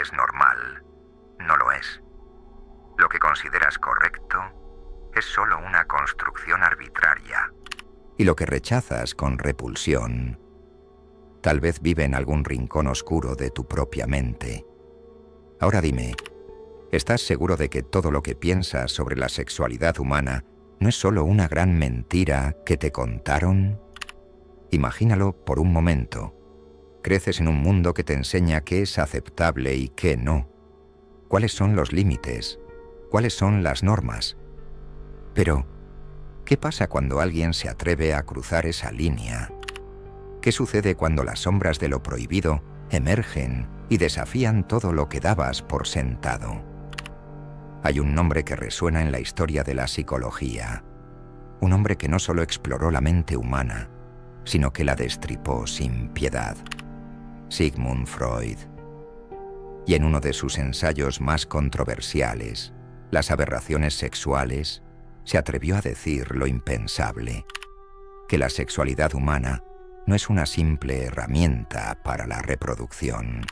que es normal no lo es. Lo que consideras correcto es solo una construcción arbitraria. Y lo que rechazas con repulsión tal vez vive en algún rincón oscuro de tu propia mente. Ahora dime, ¿estás seguro de que todo lo que piensas sobre la sexualidad humana no es solo una gran mentira que te contaron? Imagínalo por un momento. Creces en un mundo que te enseña qué es aceptable y qué no. ¿Cuáles son los límites? ¿Cuáles son las normas? Pero, ¿qué pasa cuando alguien se atreve a cruzar esa línea? ¿Qué sucede cuando las sombras de lo prohibido emergen y desafían todo lo que dabas por sentado? Hay un nombre que resuena en la historia de la psicología. Un hombre que no solo exploró la mente humana, sino que la destripó sin piedad. Sigmund Freud. Y en uno de sus ensayos más controversiales, Las aberraciones sexuales, se atrevió a decir lo impensable, que la sexualidad humana no es una simple herramienta para la reproducción,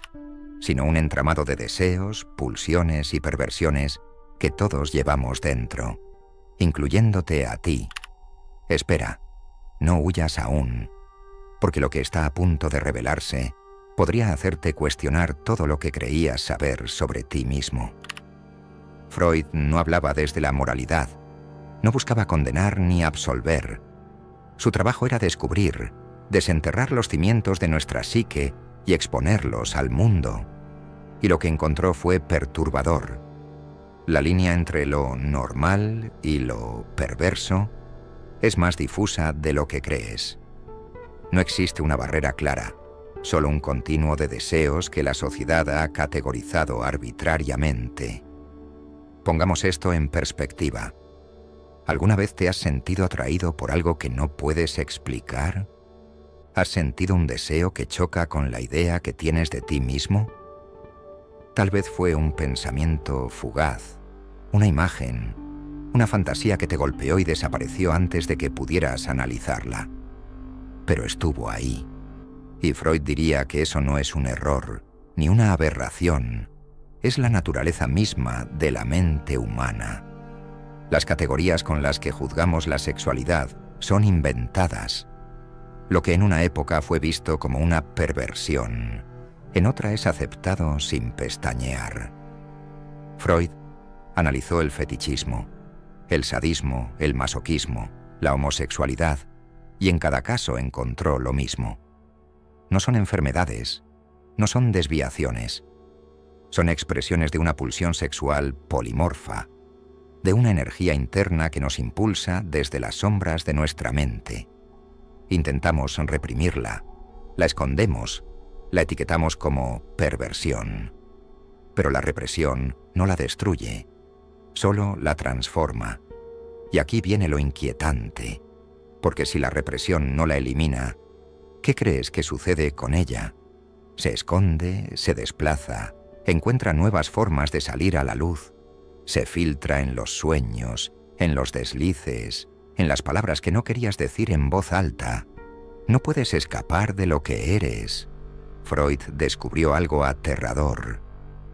sino un entramado de deseos, pulsiones y perversiones que todos llevamos dentro, incluyéndote a ti. Espera, no huyas aún, porque lo que está a punto de revelarse podría hacerte cuestionar todo lo que creías saber sobre ti mismo. Freud no hablaba desde la moralidad, no buscaba condenar ni absolver. Su trabajo era descubrir, desenterrar los cimientos de nuestra psique y exponerlos al mundo. Y lo que encontró fue perturbador. La línea entre lo normal y lo perverso es más difusa de lo que crees. No existe una barrera clara, solo un continuo de deseos que la sociedad ha categorizado arbitrariamente. Pongamos esto en perspectiva. ¿Alguna vez te has sentido atraído por algo que no puedes explicar? ¿Has sentido un deseo que choca con la idea que tienes de ti mismo? Tal vez fue un pensamiento fugaz, una imagen, una fantasía que te golpeó y desapareció antes de que pudieras analizarla. Pero estuvo ahí. Y Freud diría que eso no es un error, ni una aberración. Es la naturaleza misma de la mente humana. Las categorías con las que juzgamos la sexualidad son inventadas. Lo que en una época fue visto como una perversión, en otra es aceptado sin pestañear. Freud analizó el fetichismo, el sadismo, el masoquismo, la homosexualidad, y en cada caso encontró lo mismo. No son enfermedades, no son desviaciones. Son expresiones de una pulsión sexual polimorfa, de una energía interna que nos impulsa desde las sombras de nuestra mente. Intentamos reprimirla, la escondemos, la etiquetamos como perversión. Pero la represión no la destruye, solo la transforma. Y aquí viene lo inquietante, porque si la represión no la elimina, ¿qué crees que sucede con ella? Se esconde, se desplaza, encuentra nuevas formas de salir a la luz, se filtra en los sueños, en los deslices, en las palabras que no querías decir en voz alta. No puedes escapar de lo que eres. Freud descubrió algo aterrador.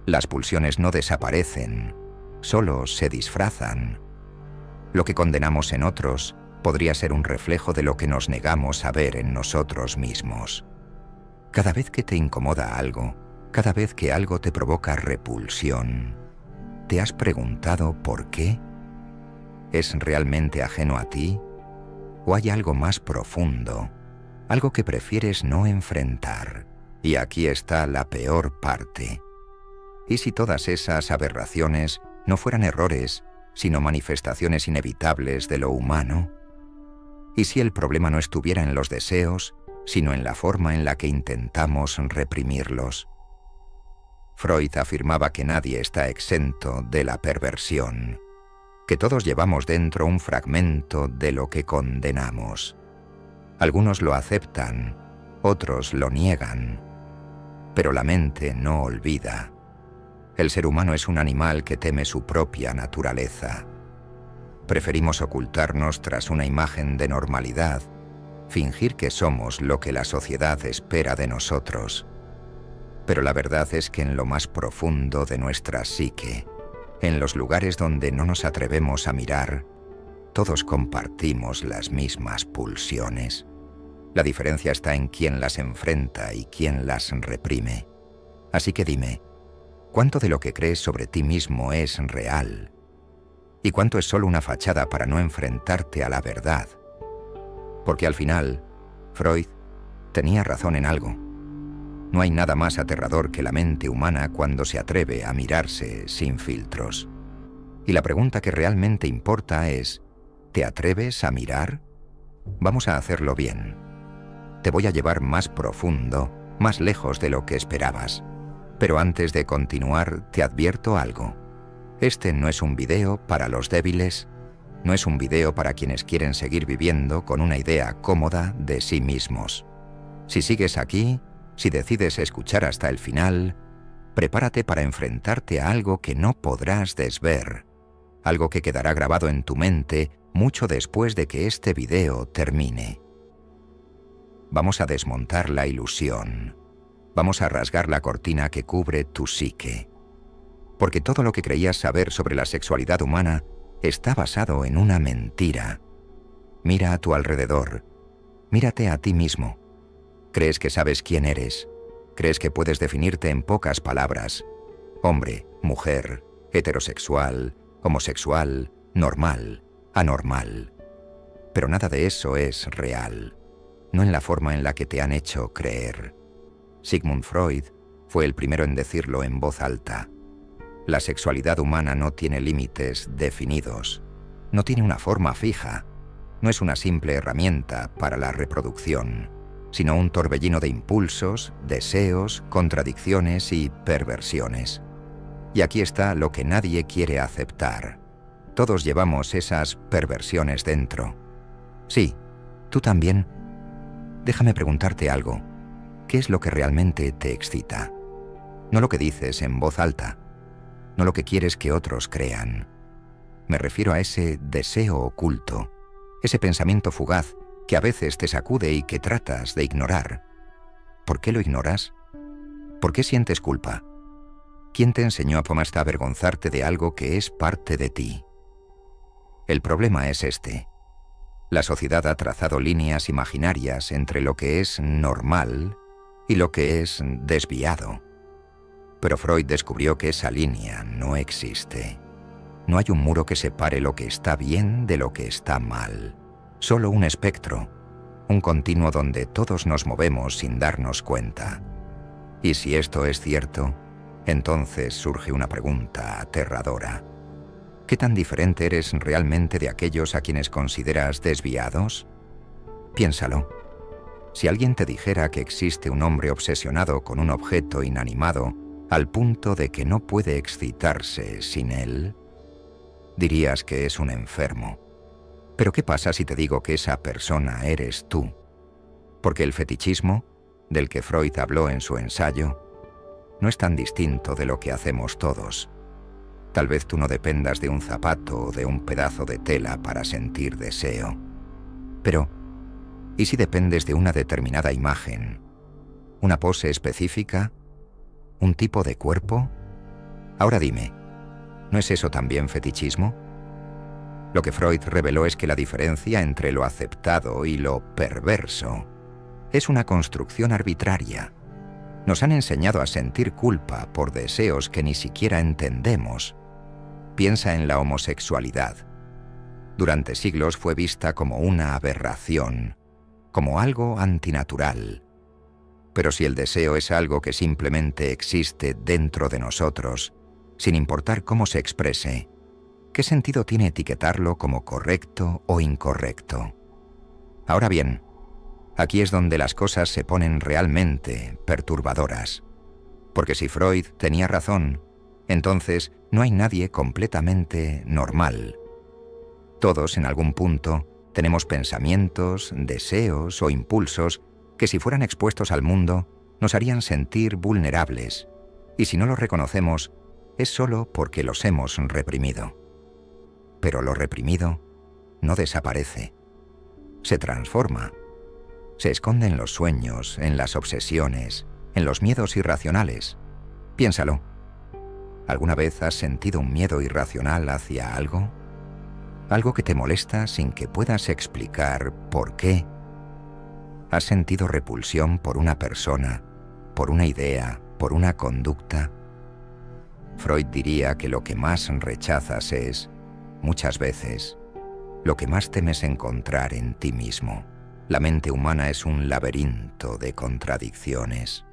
Las pulsiones no desaparecen, solo se disfrazan. Lo que condenamos en otros podría ser un reflejo de lo que nos negamos a ver en nosotros mismos. Cada vez que te incomoda algo, cada vez que algo te provoca repulsión, ¿te has preguntado por qué? ¿Es realmente ajeno a ti? ¿O hay algo más profundo, algo que prefieres no enfrentar? Y aquí está la peor parte. ¿Y si todas esas aberraciones no fueran errores, sino manifestaciones inevitables de lo humano? ¿Y si el problema no estuviera en los deseos, sino en la forma en la que intentamos reprimirlos? Freud afirmaba que nadie está exento de la perversión, que todos llevamos dentro un fragmento de lo que condenamos. Algunos lo aceptan, otros lo niegan, pero la mente no olvida. El ser humano es un animal que teme su propia naturaleza. Preferimos ocultarnos tras una imagen de normalidad, fingir que somos lo que la sociedad espera de nosotros. Pero la verdad es que en lo más profundo de nuestra psique, en los lugares donde no nos atrevemos a mirar, todos compartimos las mismas pulsiones. La diferencia está en quién las enfrenta y quién las reprime. Así que dime, ¿cuánto de lo que crees sobre ti mismo es real? ¿Y cuánto es solo una fachada para no enfrentarte a la verdad? Porque al final, Freud tenía razón en algo. No hay nada más aterrador que la mente humana cuando se atreve a mirarse sin filtros. Y la pregunta que realmente importa es, ¿te atreves a mirar? Vamos a hacerlo bien. Te voy a llevar más profundo, más lejos de lo que esperabas. Pero antes de continuar, te advierto algo. Este no es un video para los débiles, no es un video para quienes quieren seguir viviendo con una idea cómoda de sí mismos. Si sigues aquí, si decides escuchar hasta el final, prepárate para enfrentarte a algo que no podrás desver, algo que quedará grabado en tu mente mucho después de que este video termine. Vamos a desmontar la ilusión. Vamos a rasgar la cortina que cubre tu psique. Porque todo lo que creías saber sobre la sexualidad humana está basado en una mentira. Mira a tu alrededor. Mírate a ti mismo. ¿Crees que sabes quién eres? ¿Crees que puedes definirte en pocas palabras? Hombre, mujer, heterosexual, homosexual, normal, anormal. Pero nada de eso es real. No en la forma en la que te han hecho creer. Sigmund Freud fue el primero en decirlo en voz alta. La sexualidad humana no tiene límites definidos, no tiene una forma fija, no es una simple herramienta para la reproducción, sino un torbellino de impulsos, deseos, contradicciones y perversiones. Y aquí está lo que nadie quiere aceptar. Todos llevamos esas perversiones dentro. Sí, tú también. Déjame preguntarte algo. ¿Qué es lo que realmente te excita? No lo que dices en voz alta, no lo que quieres que otros crean. Me refiero a ese deseo oculto, ese pensamiento fugaz que a veces te sacude y que tratas de ignorar. ¿Por qué lo ignoras? ¿Por qué sientes culpa? ¿Quién te enseñó a avergonzarte de algo que es parte de ti? El problema es este. La sociedad ha trazado líneas imaginarias entre lo que es normal y lo que es desviado. Pero Freud descubrió que esa línea no existe. No hay un muro que separe lo que está bien de lo que está mal. Solo un espectro, un continuo donde todos nos movemos sin darnos cuenta. Y si esto es cierto, entonces surge una pregunta aterradora. ¿Qué tan diferente eres realmente de aquellos a quienes consideras desviados? Piénsalo. Si alguien te dijera que existe un hombre obsesionado con un objeto inanimado al punto de que no puede excitarse sin él, dirías que es un enfermo. Pero ¿qué pasa si te digo que esa persona eres tú? Porque el fetichismo, del que Freud habló en su ensayo, no es tan distinto de lo que hacemos todos. Tal vez tú no dependas de un zapato o de un pedazo de tela para sentir deseo. Pero, ¿y si dependes de una determinada imagen? ¿Una pose específica? ¿Un tipo de cuerpo? Ahora dime, ¿no es eso también fetichismo? Lo que Freud reveló es que la diferencia entre lo aceptado y lo perverso es una construcción arbitraria. Nos han enseñado a sentir culpa por deseos que ni siquiera entendemos. Piensa en la homosexualidad. Durante siglos fue vista como una aberración, como algo antinatural. Pero si el deseo es algo que simplemente existe dentro de nosotros, sin importar cómo se exprese, ¿qué sentido tiene etiquetarlo como correcto o incorrecto? Ahora bien, aquí es donde las cosas se ponen realmente perturbadoras. Porque si Freud tenía razón, entonces no hay nadie completamente normal. Todos, en algún punto, tenemos pensamientos, deseos o impulsos que si fueran expuestos al mundo, nos harían sentir vulnerables. Y si no los reconocemos, es solo porque los hemos reprimido. Pero lo reprimido no desaparece. Se transforma. Se esconde en los sueños, en las obsesiones, en los miedos irracionales. Piénsalo. ¿Alguna vez has sentido un miedo irracional hacia algo? Algo que te molesta sin que puedas explicar por qué. ¿Has sentido repulsión por una persona, por una idea, por una conducta? Freud diría que lo que más rechazas es, muchas veces, lo que más temes encontrar en ti mismo. La mente humana es un laberinto de contradicciones.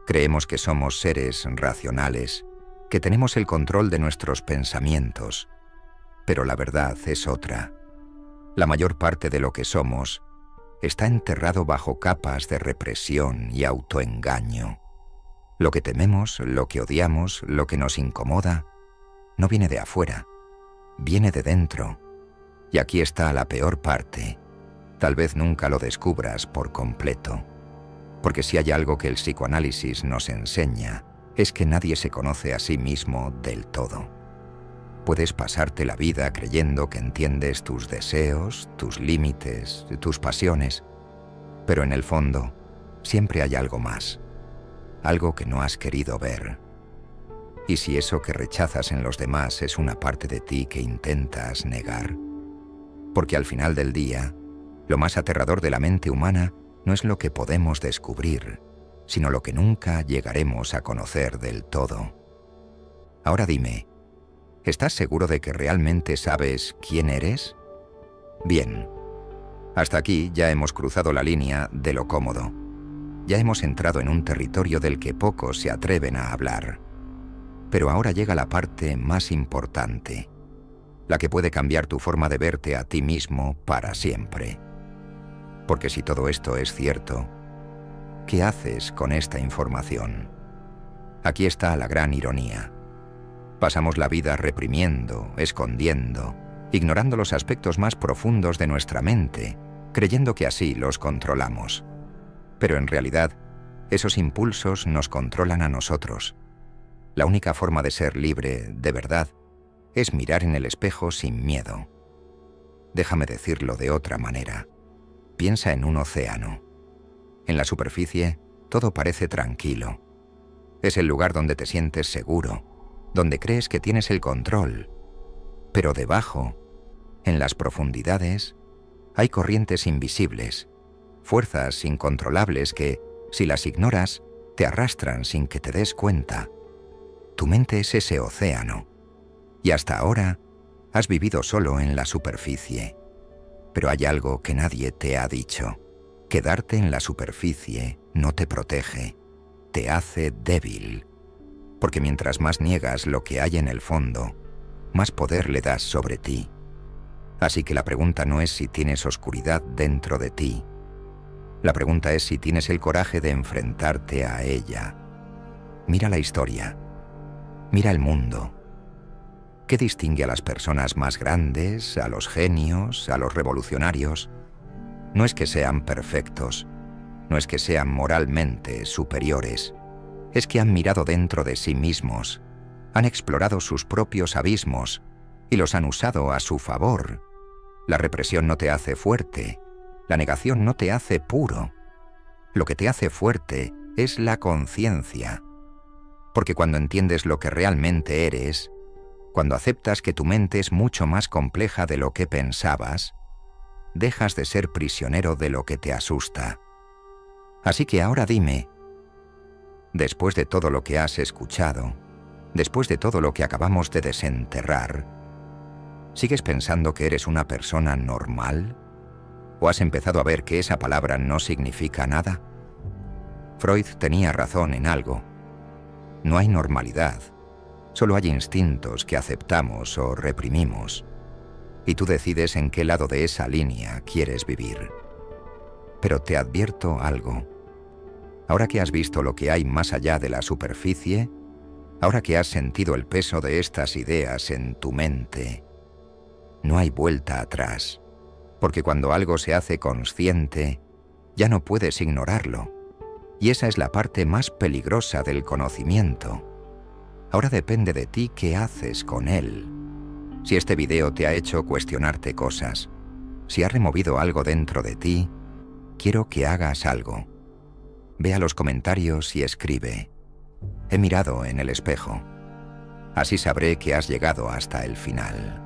Creemos que somos seres racionales, que tenemos el control de nuestros pensamientos, pero la verdad es otra. La mayor parte de lo que somos está enterrado bajo capas de represión y autoengaño. Lo que tememos, lo que odiamos, lo que nos incomoda, no viene de afuera, viene de dentro. Y aquí está la peor parte. Tal vez nunca lo descubras por completo. Porque si hay algo que el psicoanálisis nos enseña, es que nadie se conoce a sí mismo del todo. Puedes pasarte la vida creyendo que entiendes tus deseos, tus límites, tus pasiones, pero en el fondo siempre hay algo más, algo que no has querido ver. ¿Y si eso que rechazas en los demás es una parte de ti que intentas negar? Porque al final del día, lo más aterrador de la mente humana no es lo que podemos descubrir, sino lo que nunca llegaremos a conocer del todo. Ahora dime, ¿estás seguro de que realmente sabes quién eres? Bien, hasta aquí ya hemos cruzado la línea de lo cómodo. Ya hemos entrado en un territorio del que pocos se atreven a hablar. Pero ahora llega la parte más importante, la que puede cambiar tu forma de verte a ti mismo para siempre. Porque si todo esto es cierto, ¿qué haces con esta información? Aquí está la gran ironía. Pasamos la vida reprimiendo, escondiendo, ignorando los aspectos más profundos de nuestra mente, creyendo que así los controlamos. Pero en realidad, esos impulsos nos controlan a nosotros. La única forma de ser libre, de verdad, es mirar en el espejo sin miedo. Déjame decirlo de otra manera. Piensa en un océano. En la superficie, todo parece tranquilo. Es el lugar donde te sientes seguro, donde crees que tienes el control. Pero debajo, en las profundidades, hay corrientes invisibles, fuerzas incontrolables que, si las ignoras, te arrastran sin que te des cuenta. Tu mente es ese océano, y hasta ahora has vivido solo en la superficie. Pero hay algo que nadie te ha dicho. Quedarte en la superficie no te protege, te hace débil. Porque mientras más niegas lo que hay en el fondo, más poder le das sobre ti. Así que la pregunta no es si tienes oscuridad dentro de ti. La pregunta es si tienes el coraje de enfrentarte a ella. Mira la historia. Mira el mundo. ¿Qué distingue a las personas más grandes, a los genios, a los revolucionarios? No es que sean perfectos, no es que sean moralmente superiores, es que han mirado dentro de sí mismos, han explorado sus propios abismos y los han usado a su favor. La represión no te hace fuerte, la negación no te hace puro. Lo que te hace fuerte es la conciencia, porque cuando entiendes lo que realmente eres, cuando aceptas que tu mente es mucho más compleja de lo que pensabas, dejas de ser prisionero de lo que te asusta. Así que ahora dime, después de todo lo que has escuchado, después de todo lo que acabamos de desenterrar, ¿sigues pensando que eres una persona normal? ¿O has empezado a ver que esa palabra no significa nada? Freud tenía razón en algo. No hay normalidad. Solo hay instintos que aceptamos o reprimimos, y tú decides en qué lado de esa línea quieres vivir. Pero te advierto algo. Ahora que has visto lo que hay más allá de la superficie, ahora que has sentido el peso de estas ideas en tu mente, no hay vuelta atrás, porque cuando algo se hace consciente, ya no puedes ignorarlo, y esa es la parte más peligrosa del conocimiento. Ahora depende de ti qué haces con él. Si este video te ha hecho cuestionarte cosas, si ha removido algo dentro de ti, quiero que hagas algo. Ve a los comentarios y escribe: he mirado en el espejo. Así sabré que has llegado hasta el final.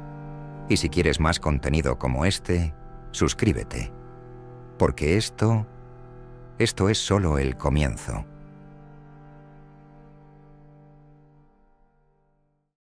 Y si quieres más contenido como este, suscríbete. Porque esto es solo el comienzo.